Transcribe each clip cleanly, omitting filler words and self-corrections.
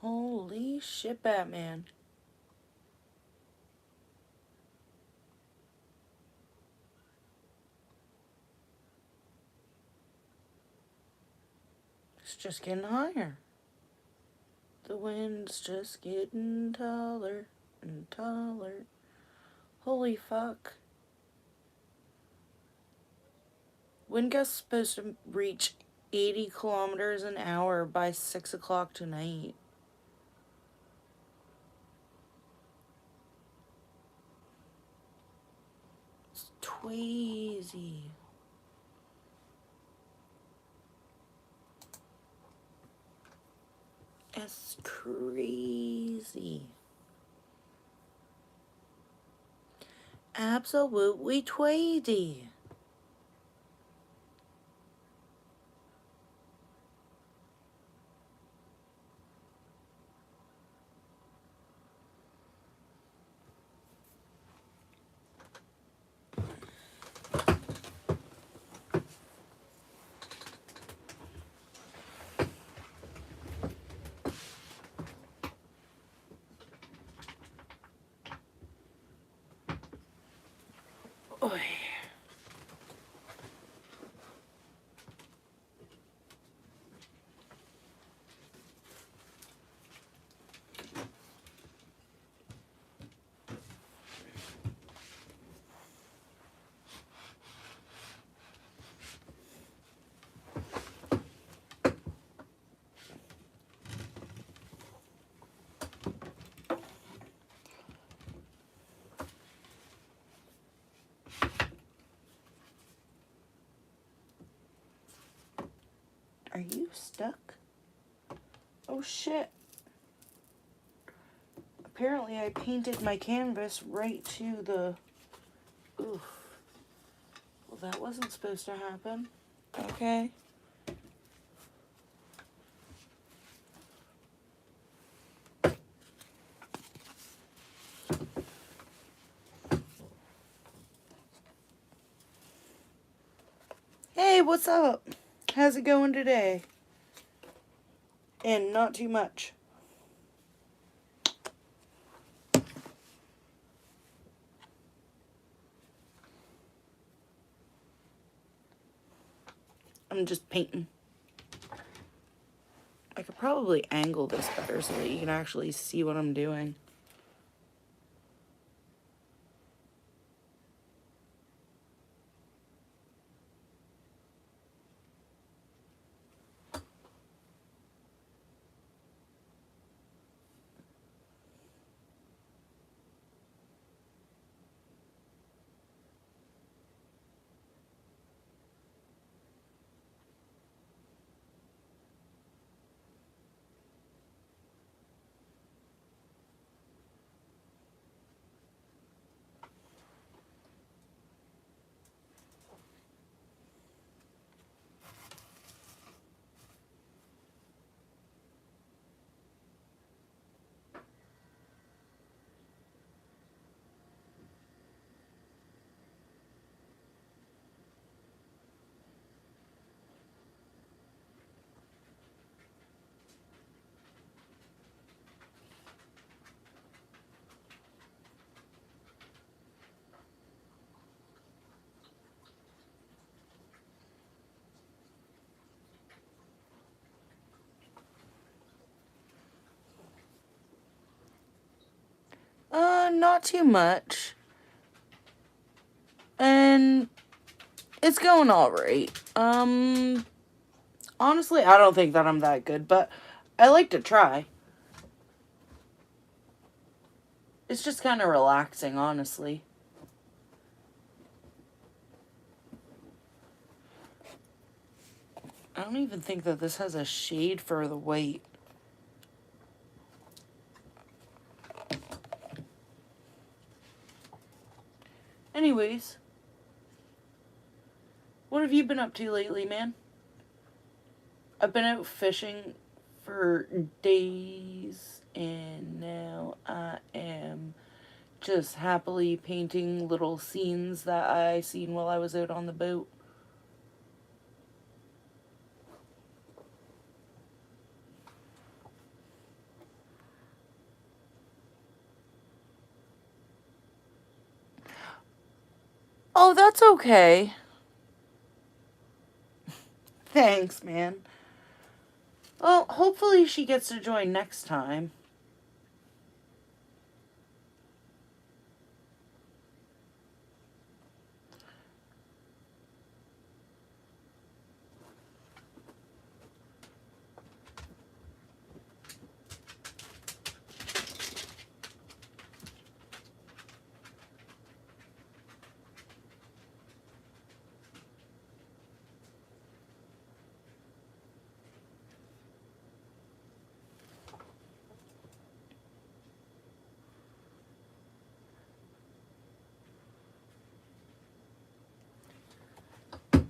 Holy shit, Batman. It's just getting higher. The wind's just getting taller and taller. Holy fuck. Wind gust's supposed to reach 80 kilometers an hour by 6 o'clock tonight. It's tweezy. It's crazy. Absolutely tweedy. Oy. Are you stuck? Oh shit. Apparently I painted my canvas right to the... Oof. Well, that wasn't supposed to happen. Okay. Hey, what's up? How's it going today? And not too much. I'm just painting. I could probably angle this better so that you can actually see what I'm doing. Not too much. And it's going alright. Honestly, I don't think that I'm that good, but I like to try. It's just kind of relaxing, honestly. I don't even think that this has a shade for the white. Anyways, what have you been up to lately, man? I've been out fishing for days, and now I am just happily painting little scenes that I seen while I was out on the boat. Oh, that's okay. Thanks, man. Well, hopefully she gets to join next time.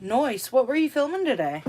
Nice. What were you filming today?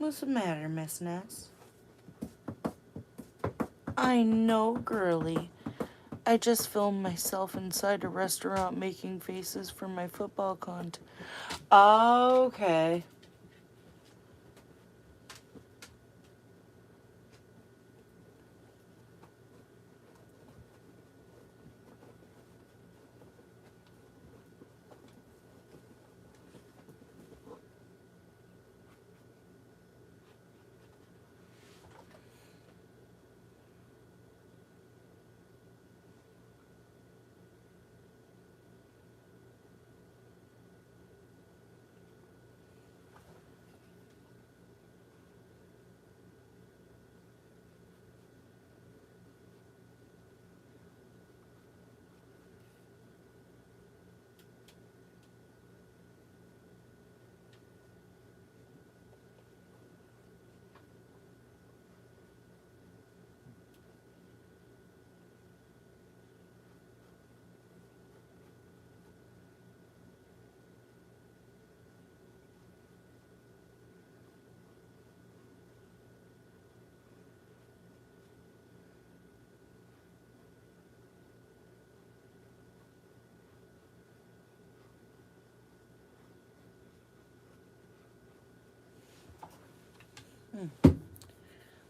What's the matter, Miss Ness? I know, girly. I just filmed myself inside a restaurant making faces for my football content. Okay.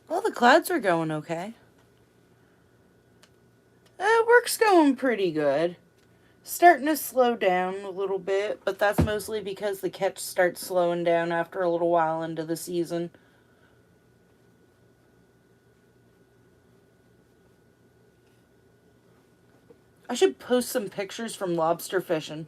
Well, the clouds are going okay. Work's going pretty good. Starting to slow down a little bit, but that's mostly because the catch starts slowing down after a little while into the season. I should post some pictures from lobster fishing.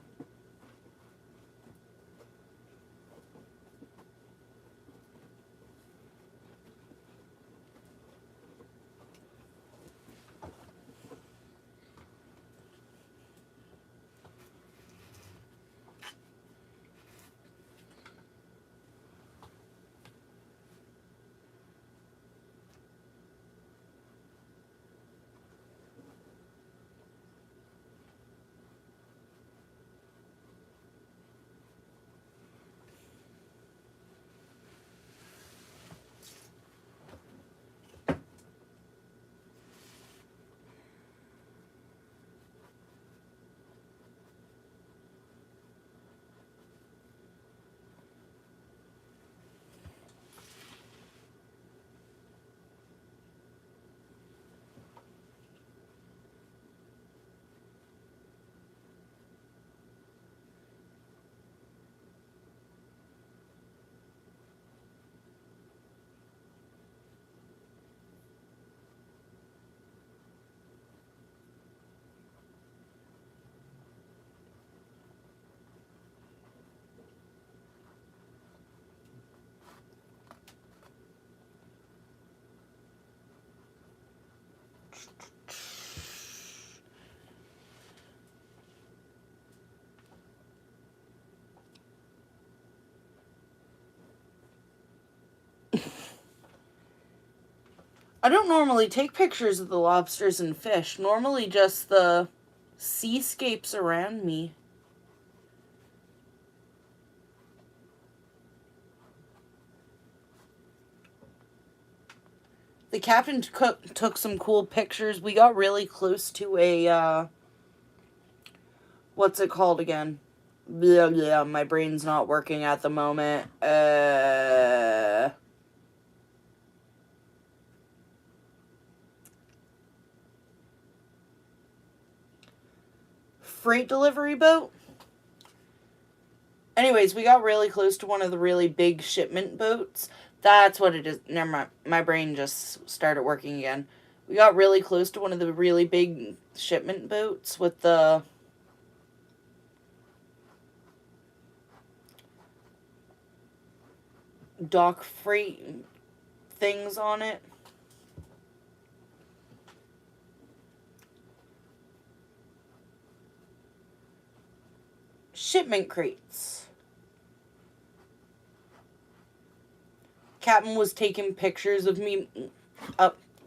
I don't normally take pictures of the lobsters and fish. Normally just the seascapes around me. The captain took some cool pictures. We got really close to a, what's it called again? Blah, blah, my brain's not working at the moment. Freight delivery boat? Anyways, we got really close to one of the really big shipment boats. That's what it is. Never mind. My brain just started working again. We got really close to one of the really big shipment boats with the dock freight things on it. Shipment crates. Captain was taking pictures of me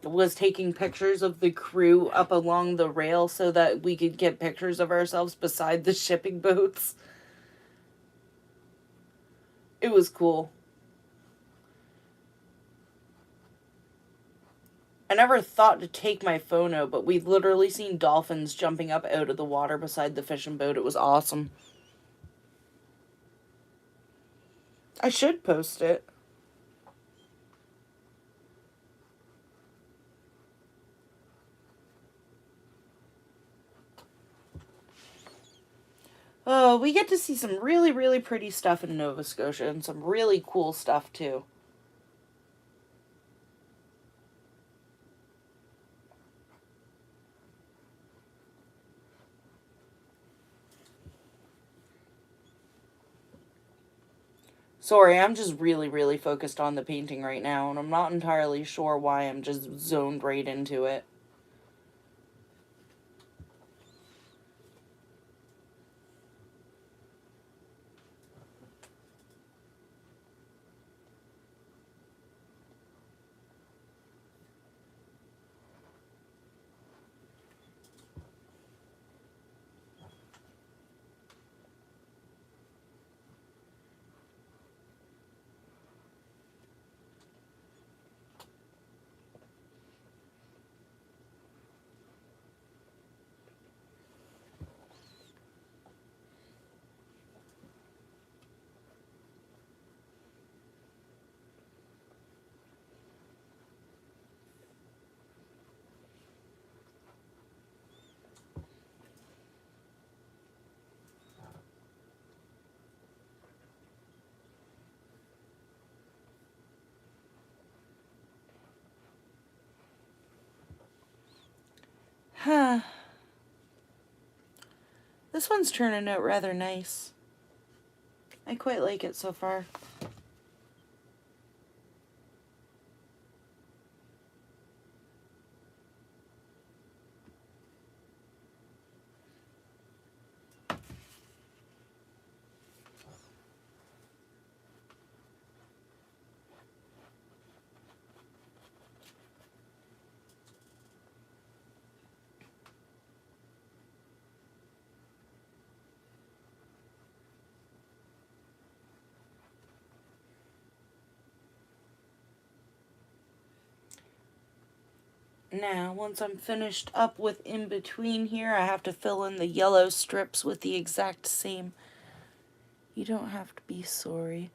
was taking pictures of the crew up along the rail so that we could get pictures of ourselves beside the shipping boats. It was cool. I never thought to take my phono, but we've literally seen dolphins jumping up out of the water beside the fishing boat. It was awesome. I should post it. Oh, we get to see some really, really pretty stuff in Nova Scotia and some really cool stuff too. Sorry, I'm just really, really focused on the painting right now, and I'm not entirely sure why I'm just zoned right into it. Huh. This one's turning out rather nice. I quite like it so far. Now, once I'm finished up with in between here, I have to fill in the yellow strips with the exact same. You don't have to be sorry.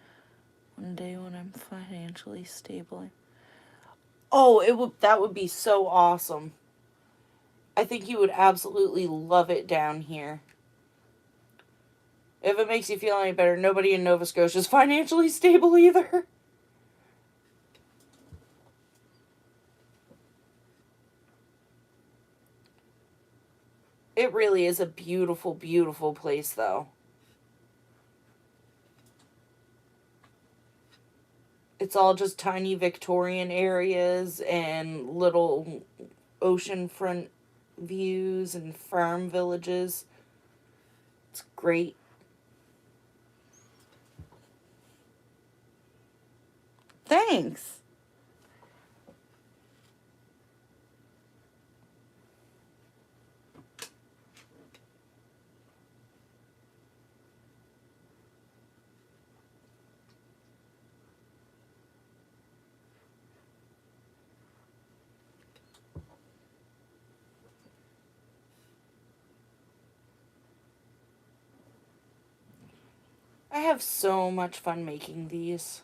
One day when I'm financially stable. Oh, that would be so awesome. I think you would absolutely love it down here. If it makes you feel any better, nobody in Nova Scotia is financially stable either. It really is a beautiful, beautiful place, though. It's all just tiny Victorian areas and little oceanfront views and farm villages. It's great. Thanks. I have so much fun making these.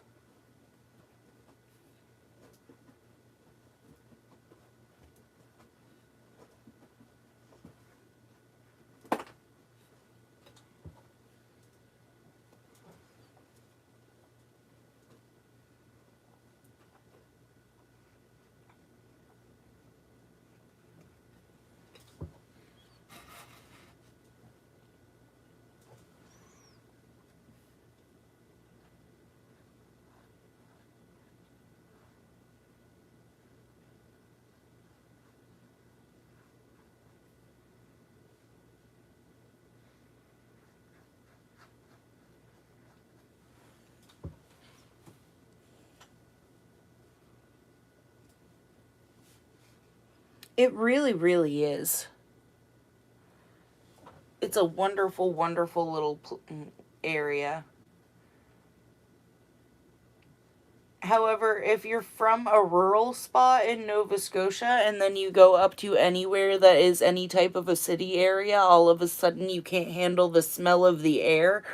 It really, really is. It's a wonderful, wonderful little area. However, if you're from a rural spot in Nova Scotia and then you go up to anywhere that is any type of a city area, all of a sudden you can't handle the smell of the air.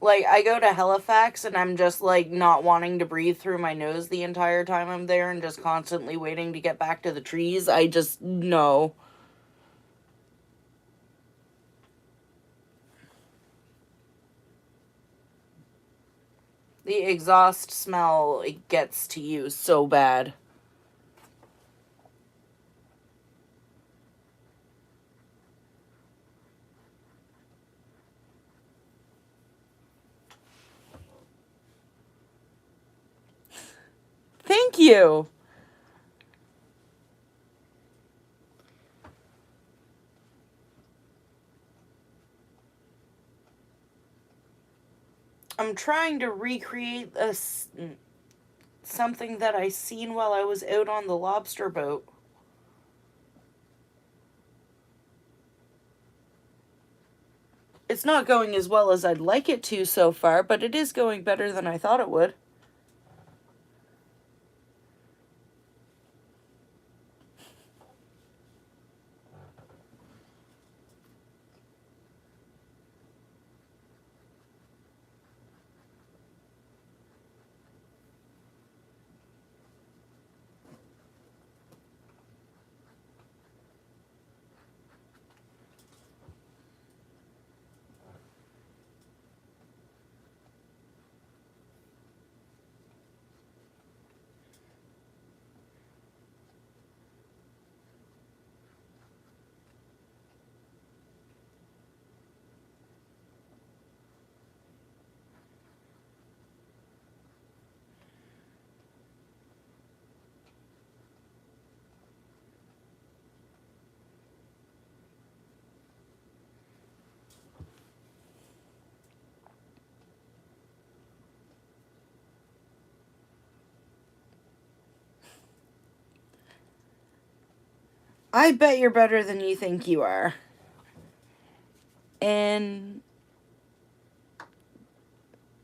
Like, I go to Halifax and I'm just, like, not wanting to breathe through my nose the entire time I'm there and just constantly waiting to get back to the trees. I just, no. The exhaust smell, it gets to you so bad. Thank you. I'm trying to recreate something that I seen while I was out on the lobster boat. It's not going as well as I'd like it to so far, but it is going better than I thought it would. I bet you're better than you think you are. And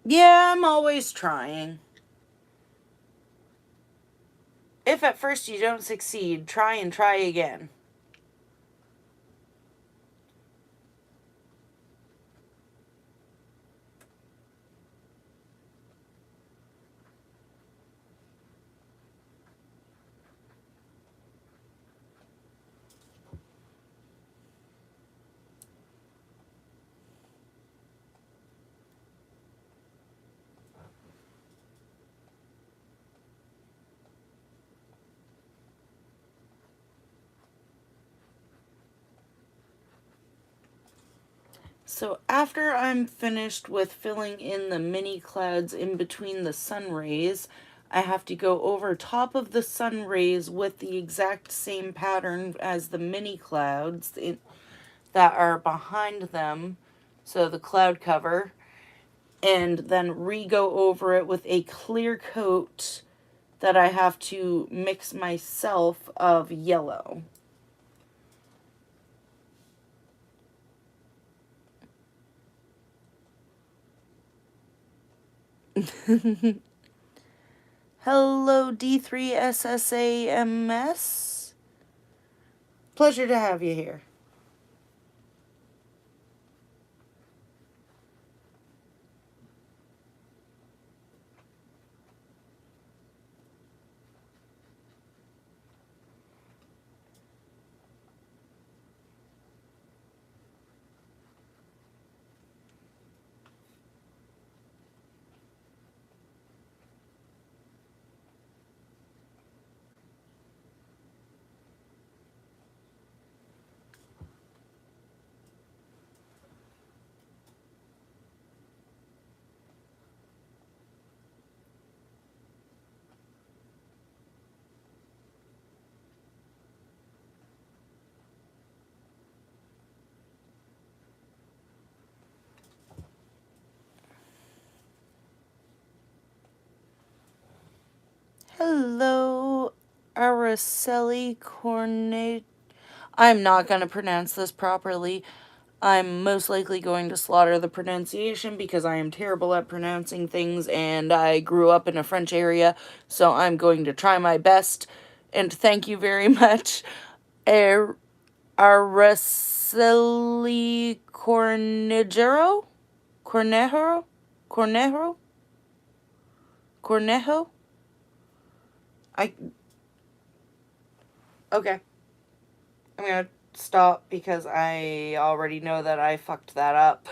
yeah, I'm always trying. If at first you don't succeed, try and try again. So after I'm finished with filling in the mini clouds in between the sun rays, I have to go over top of the sun rays with the exact same pattern as the mini clouds that are behind them, so the cloud cover, and then re-go over it with a clear coat that I have to mix myself of yellow. Hello, D3SSAMS. Pleasure to have you here. Hello, Araceli Cornet. I'm not going to pronounce this properly. I'm most likely going to slaughter the pronunciation because I am terrible at pronouncing things and I grew up in a French area, so I'm going to try my best. And thank you very much, Araceli Cornejero? Cornejo? Cornejo? Cornejo? Okay. I'm gonna stop because I already know that I fucked that up.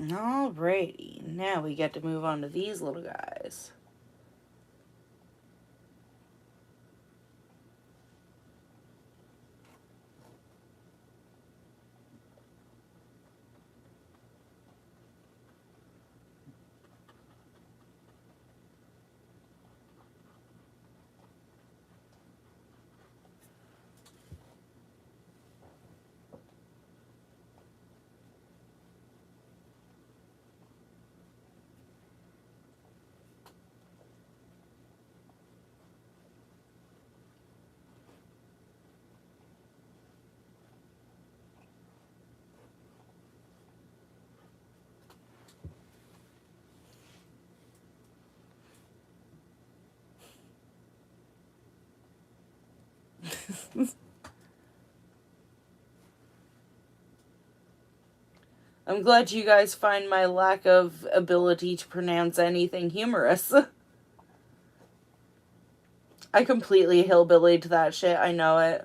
Alrighty, now we get to move on to these little guys. I'm glad you guys find my lack of ability to pronounce anything humorous. I completely hillbillied that shit, I know it.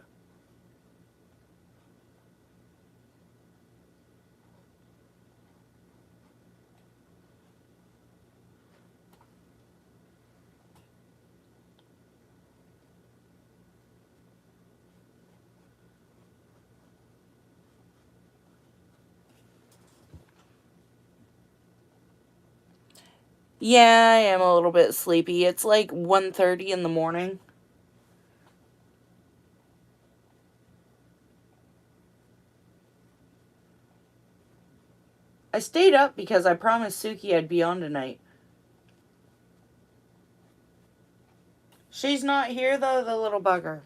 Yeah, I am a little bit sleepy. It's like 1:30 in the morning. I stayed up because I promised Suki I'd be on tonight. She's not here though, the little bugger.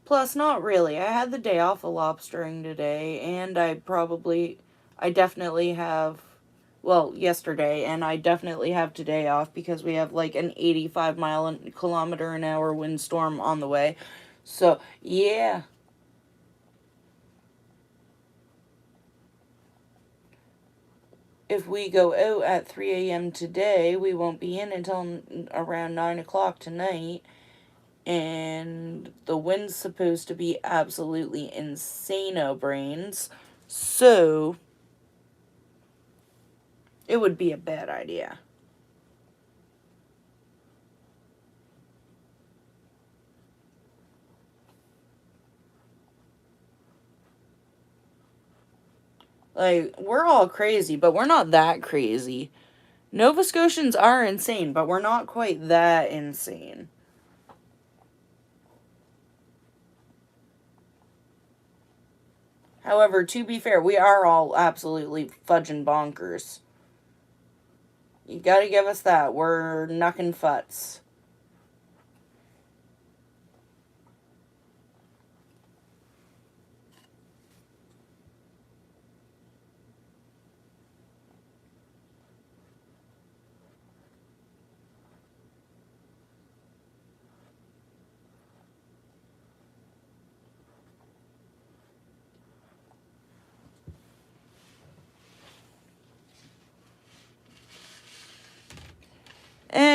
Plus, not really. I had the day off of lobstering today, and I definitely have, well, yesterday, and I definitely have today off because we have like an 85-kilometer an hour windstorm on the way. So, yeah. If we go out at 3 a.m. today, we won't be in until around 9 o'clock tonight. And the wind's supposed to be absolutely insano brains. So, it would be a bad idea. Like, we're all crazy, but we're not that crazy. Nova Scotians are insane, but we're not quite that insane. However, to be fair, we are all absolutely fudging bonkers. You gotta give us that. We're knuckin' futs.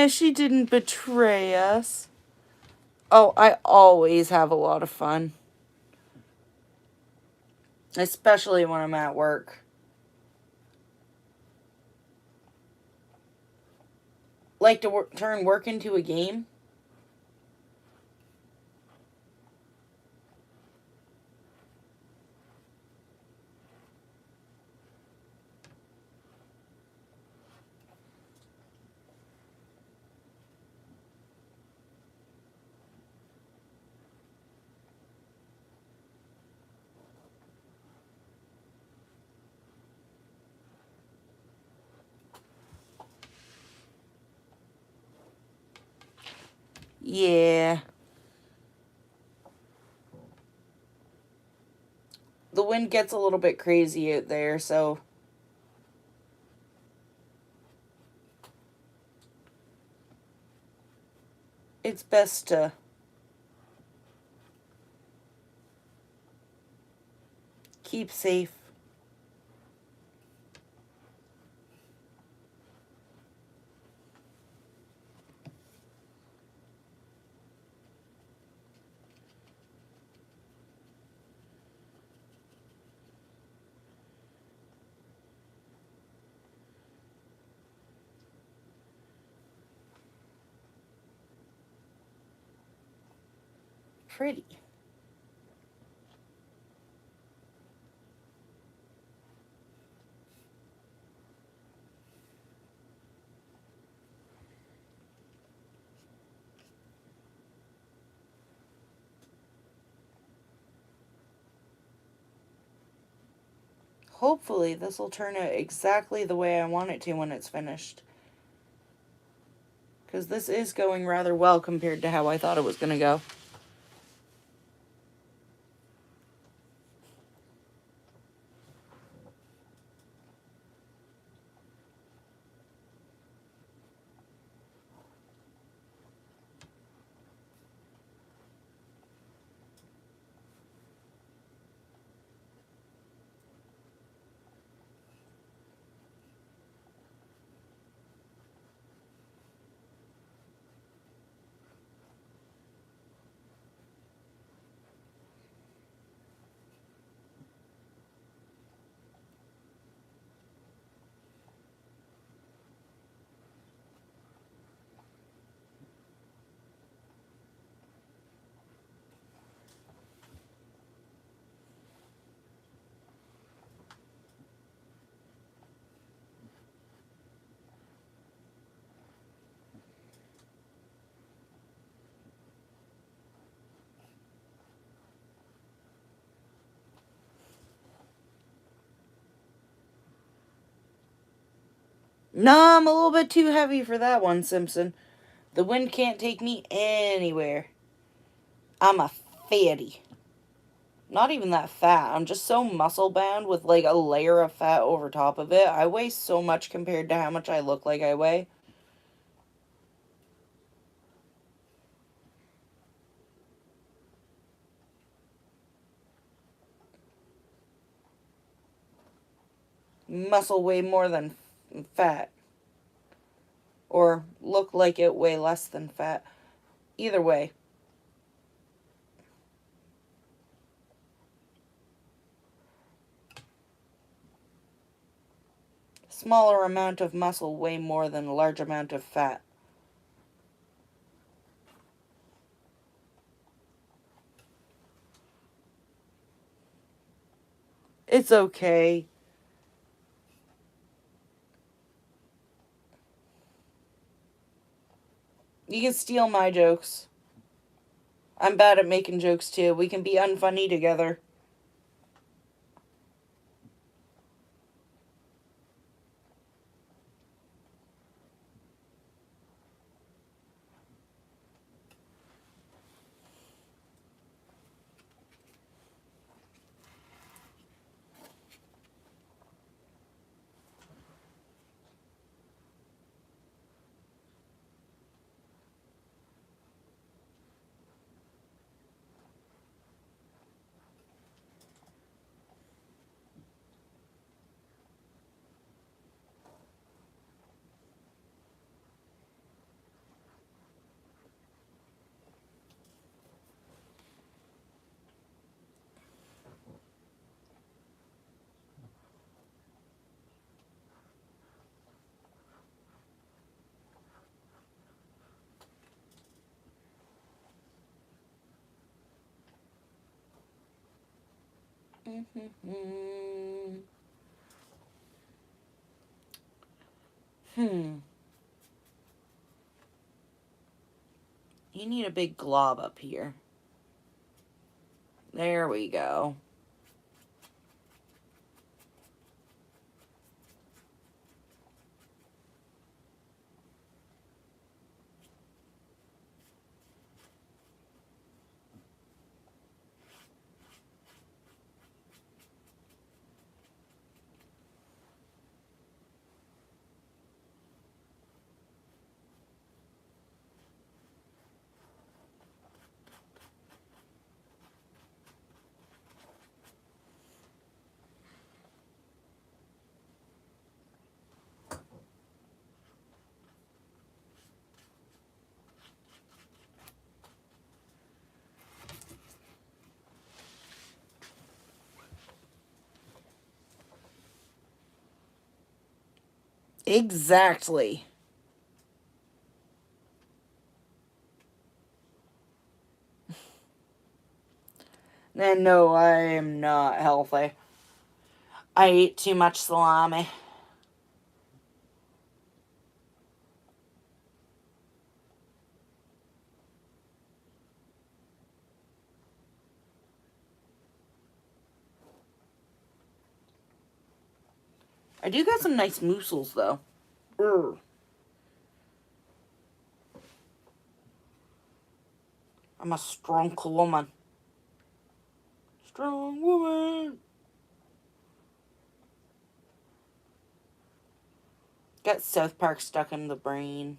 She didn't betray us. Oh, I always have a lot of fun. Especially when I'm at work. Like to turn work into a game? Yeah. The wind gets a little bit crazy out there, so it's best to keep safe. Pretty. Hopefully, this will turn out exactly the way I want it to when it's finished. Because this is going rather well compared to how I thought it was going to go. No, I'm a little bit too heavy for that one, Simpson. The wind can't take me anywhere. I'm a fatty. Not even that fat. I'm just so muscle bound with like a layer of fat over top of it. I weigh so much compared to how much I look like I weigh. Muscle weigh more than fat. Or look like it weigh less than fat. Either way. Smaller amount of muscle weigh more than a large amount of fat. It's okay. You can steal my jokes. I'm bad at making jokes too. We can be unfunny together. You need a big glob up here. There we go. Exactly. And no, I am not healthy. I eat too much salami. I do got some nice mousels, though. Urgh. I'm a strong woman. Strong woman. Got South Park stuck in the brain.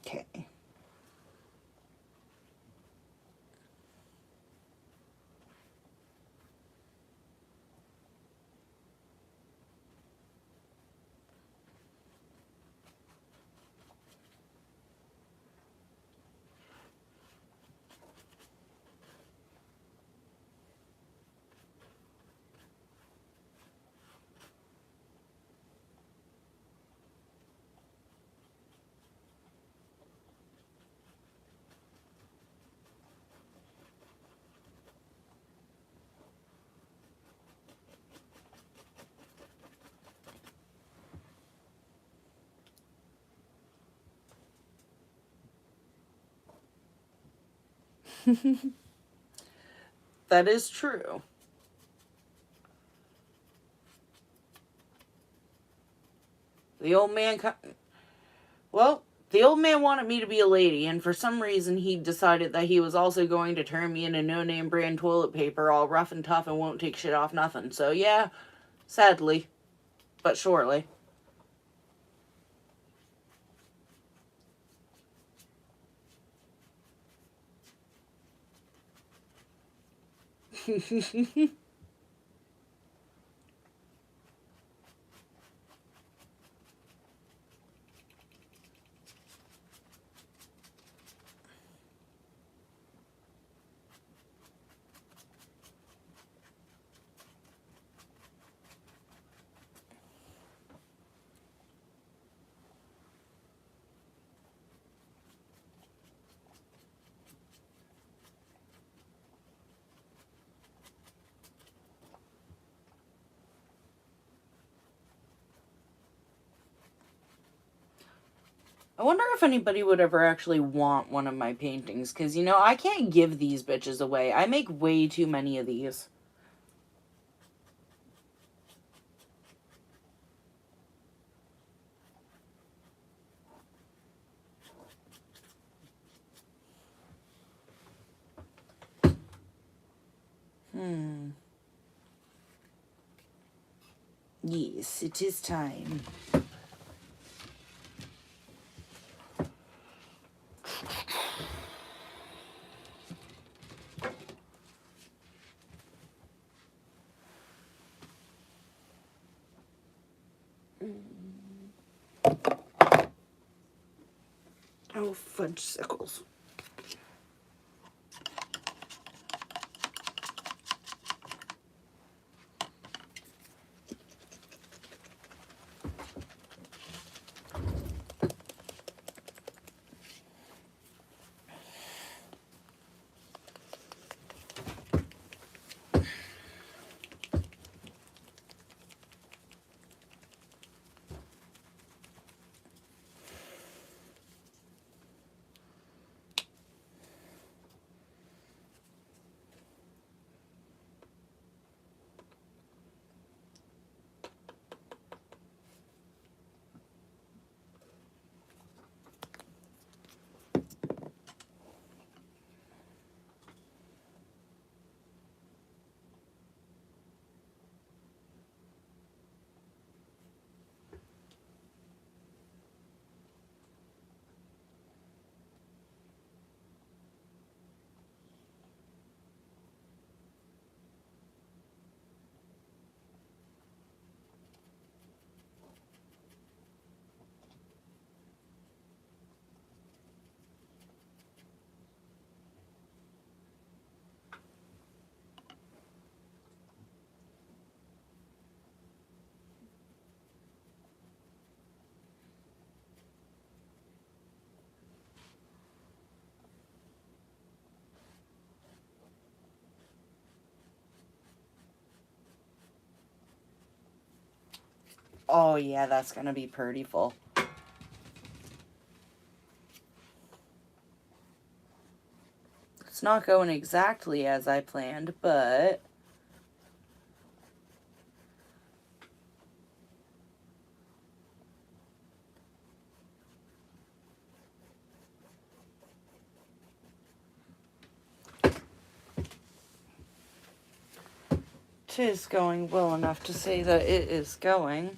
Okay. That is true. The old man... Well, the old man wanted me to be a lady, and for some reason he decided that he was also going to turn me into no-name brand toilet paper, all rough and tough and won't take shit off nothing. So yeah, sadly, but surely. I wonder if anybody would ever actually want one of my paintings, because, I can't give these bitches away. I make way too many of these. Yes, it is time. Oh, fudge sickles. Oh, yeah, that's gonna be pretty full. It's not going exactly as I planned, but... Tis going well enough to say that it is going.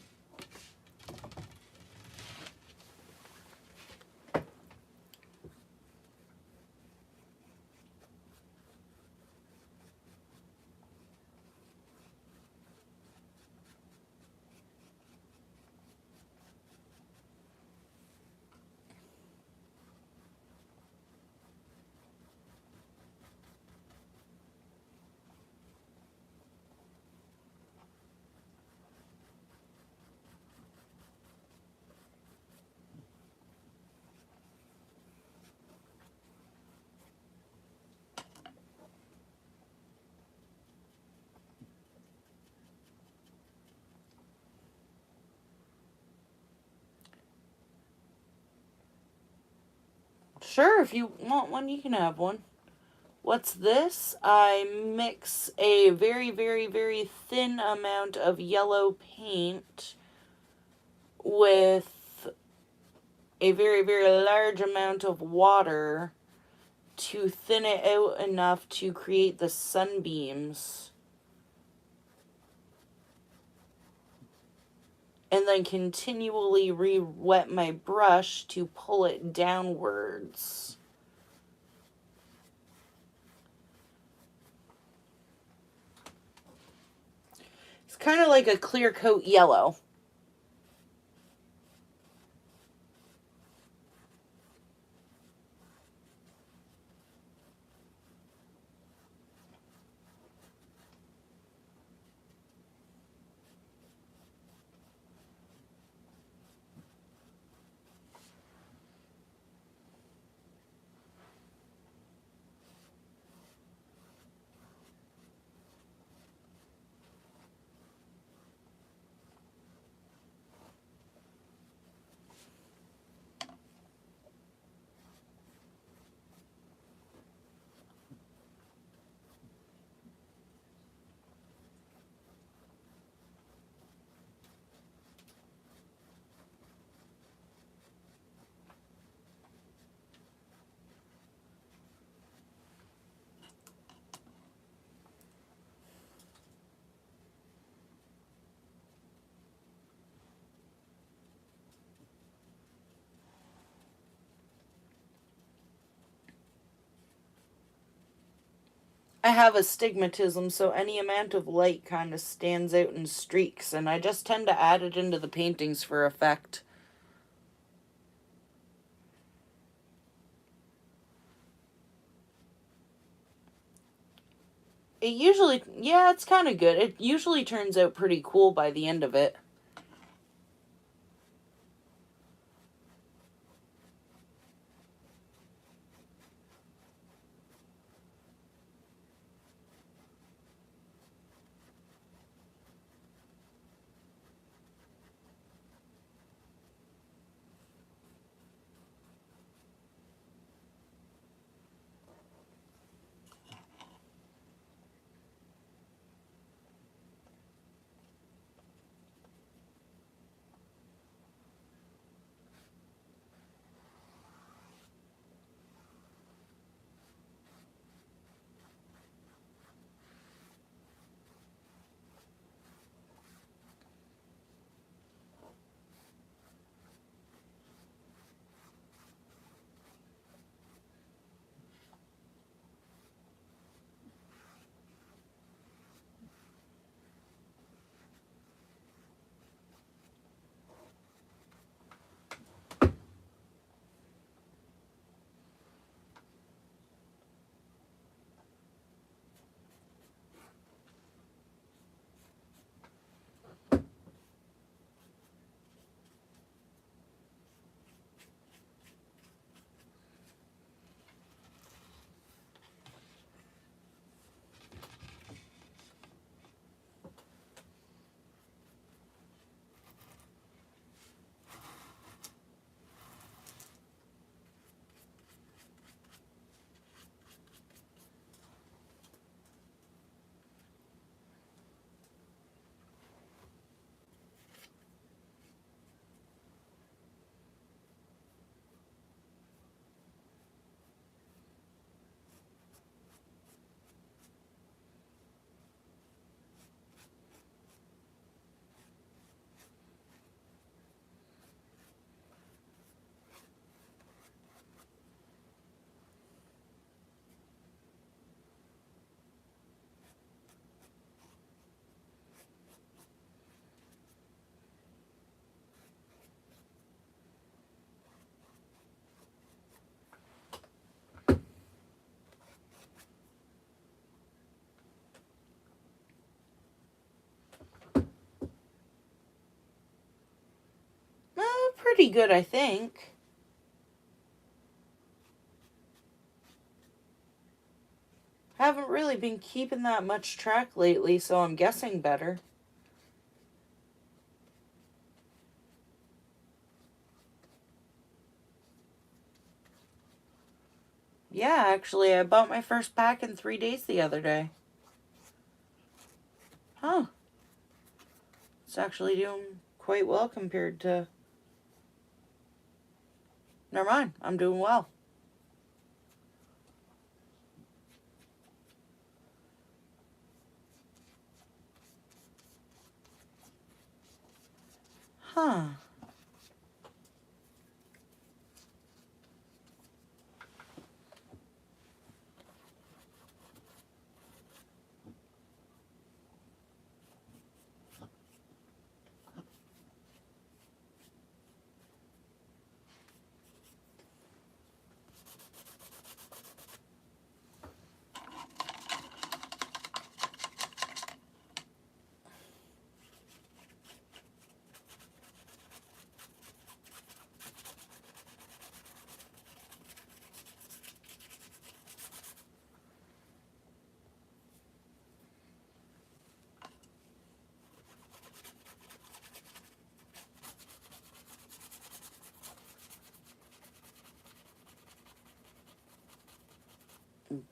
Sure, if you want one, you can have one. What's this? I mix a very, very, very thin amount of yellow paint with a very, very large amount of water to thin it out enough to create the sunbeams. And then continually re-wet my brush to pull it downwards. It's kind of like a clear coat yellow. I have astigmatism, so any amount of light kind of stands out in streaks, and I just tend to add it into the paintings for effect. It usually, yeah, it's kind of good. It usually turns out pretty cool by the end of it. Pretty good, I think. Haven't really been keeping that much track lately, so I'm guessing better. Yeah, actually, I bought my first pack in 3 days the other day. Huh. It's actually doing quite well compared to... Never mind, I'm doing well. Huh.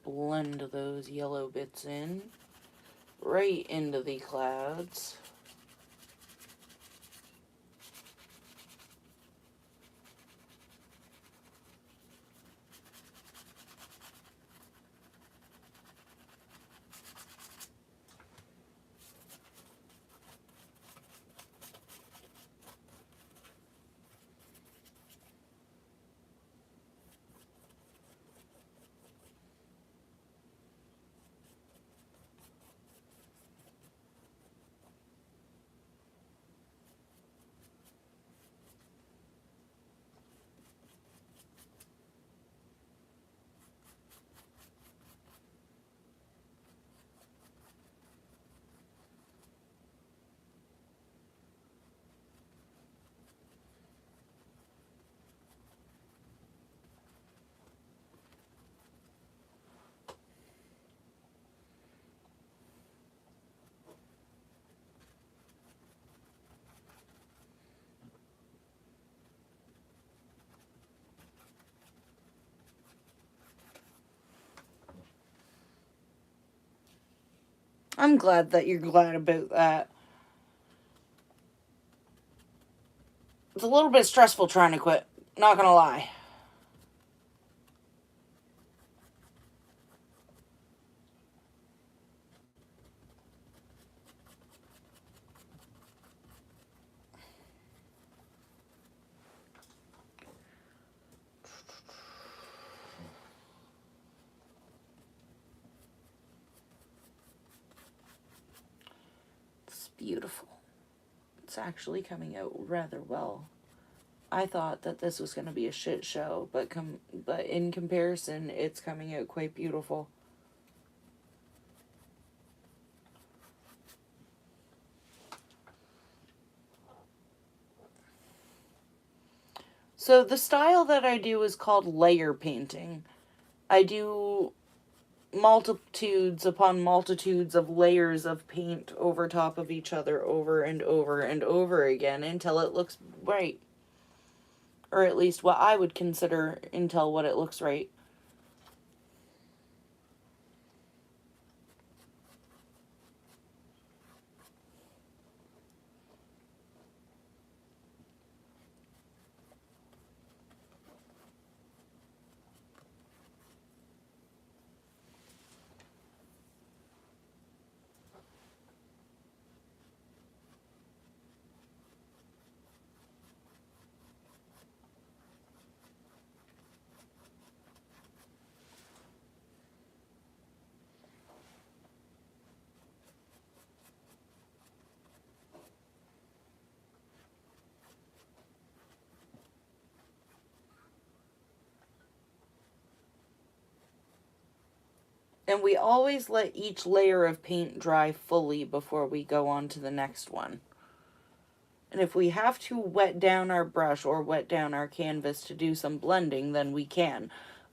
Blend those yellow bits in right into the clouds. I'm glad that you're glad about that. It's a little bit stressful trying to quit, not gonna lie. It's beautiful. It's actually coming out rather well. I thought that this was going to be a shit show, but in comparison, it's coming out quite beautiful. So the style that I do is called layer painting. I do multitudes upon multitudes of layers of paint over top of each other over and over and over again until it looks right. Or at least what I would consider until what it looks right. And we always let each layer of paint dry fully before we go on to the next one. And if we have to wet down our brush or wet down our canvas to do some blending, then we can.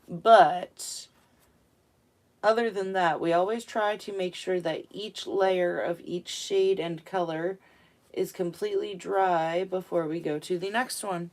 But other than that, we always try to make sure that each layer of each shade and color is completely dry before we go to the next one.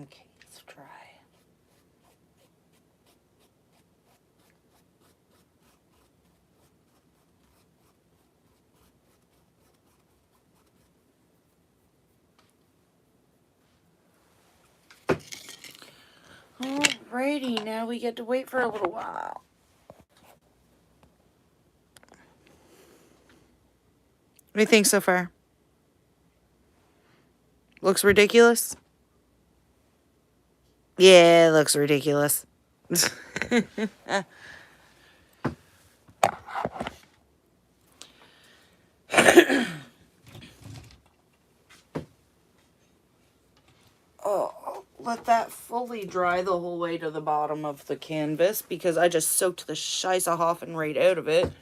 Okay, let's try. Alrighty, now we get to wait for a little while. What do you think so far? Looks ridiculous? Yeah, it looks ridiculous. Oh, let that fully dry the whole way to the bottom of the canvas because I just soaked the Scheissehofen right out of it.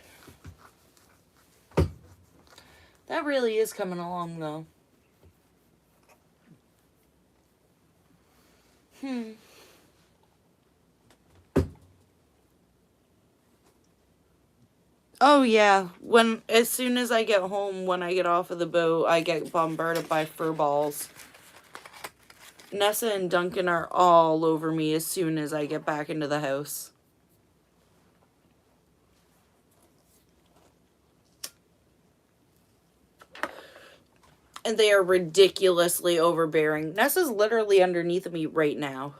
That really is coming along though. Oh yeah, as soon as I get home, when I get off of the boat, I get bombarded by fur balls. Nessa and Duncan are all over me as soon as I get back into the house. And they are ridiculously overbearing. Nessa's literally underneath of me right now.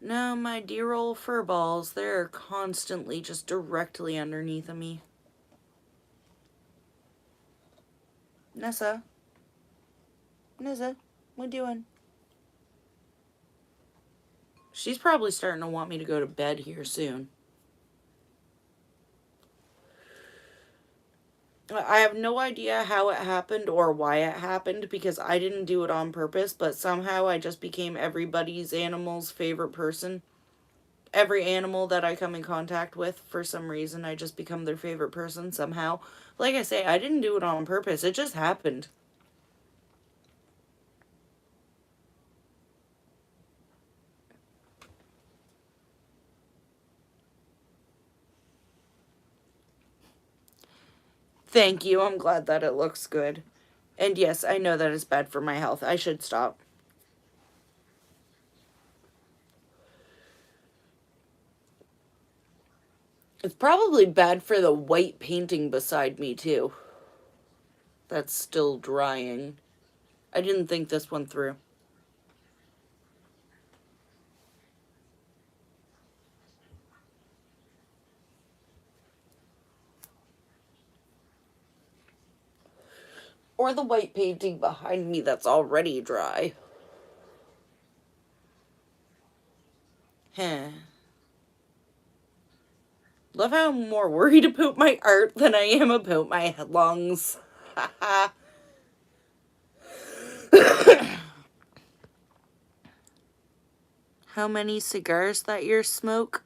No, my dear old fur balls, they're constantly just directly underneath of me. Nessa? Nessa, what you doing? She's probably starting to want me to go to bed here soon. I have no idea how it happened or why it happened because I didn't do it on purpose, but somehow I just became everybody's animal's favorite person. Every animal that I come in contact with, for some reason, I just become their favorite person somehow. Like I say, I didn't do it on purpose, it just happened. Thank you, I'm glad that it looks good. And yes, I know that it's bad for my health. I should stop. It's probably bad for the white painting beside me, too. That's still drying. I didn't think this one through. Or the white painting behind me that's already dry. Huh. Love how I'm more worried about my art than I am about my lungs. Haha. How many cigars that year smoke?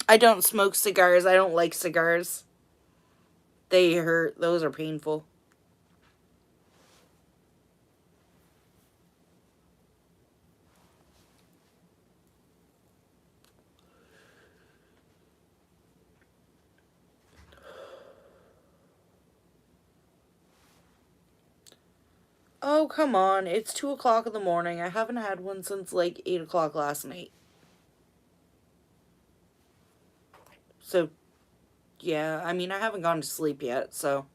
I don't smoke cigars. I don't like cigars. They hurt. Those are painful. Oh, come on. It's 2 o'clock in the morning. I haven't had one since like 8 o'clock last night. So, yeah. I mean, I haven't gone to sleep yet, so.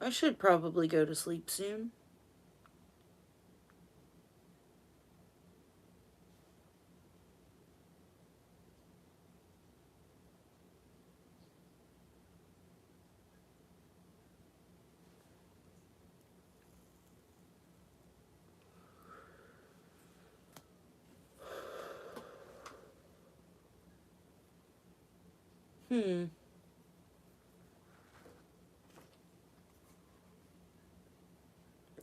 I should probably go to sleep soon. Hmm.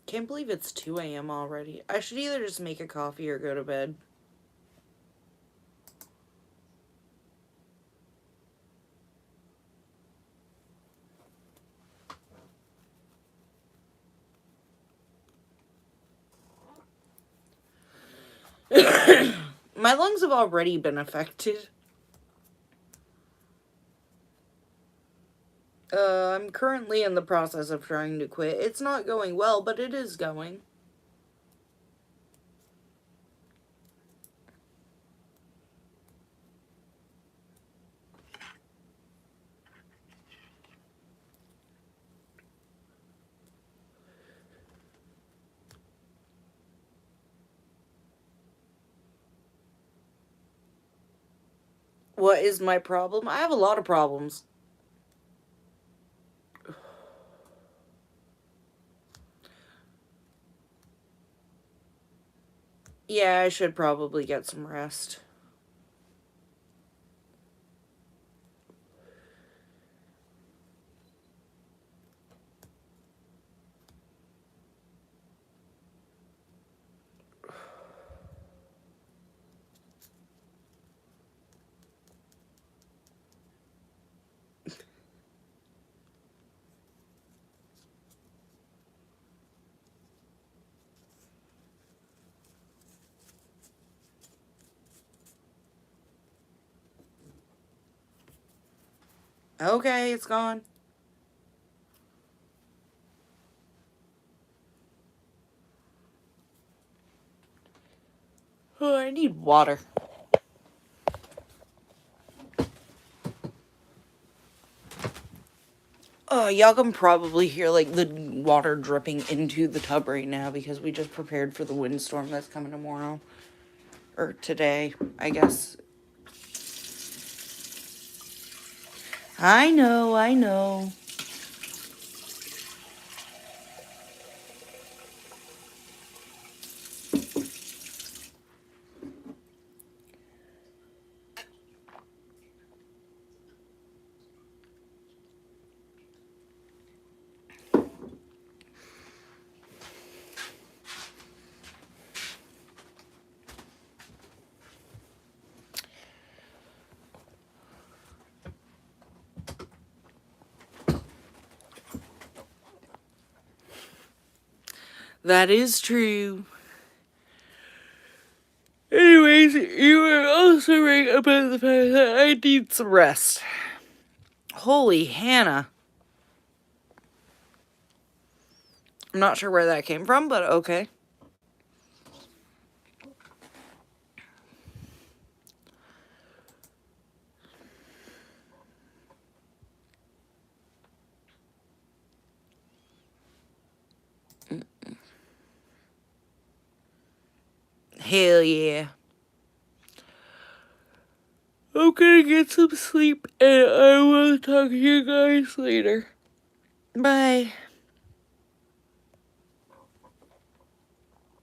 Can't believe it's 2 a.m. already. I should either just make a coffee or go to bed. My lungs have already been affected. I'm currently in the process of trying to quit. It's not going well, but it is going. What is my problem? I have a lot of problems. Yeah, I should probably get some rest. Okay, it's gone. Oh, I need water. Y'all can probably hear like the water dripping into the tub right now because we just prepared for the windstorm that's coming tomorrow. Or today, I guess. I know, I know. That is true. Anyways, you were also right about the fact that I need some rest. Holy Hannah. I'm not sure where that came from, but okay. Hell yeah. I'm gonna get some sleep and I will talk to you guys later. Bye.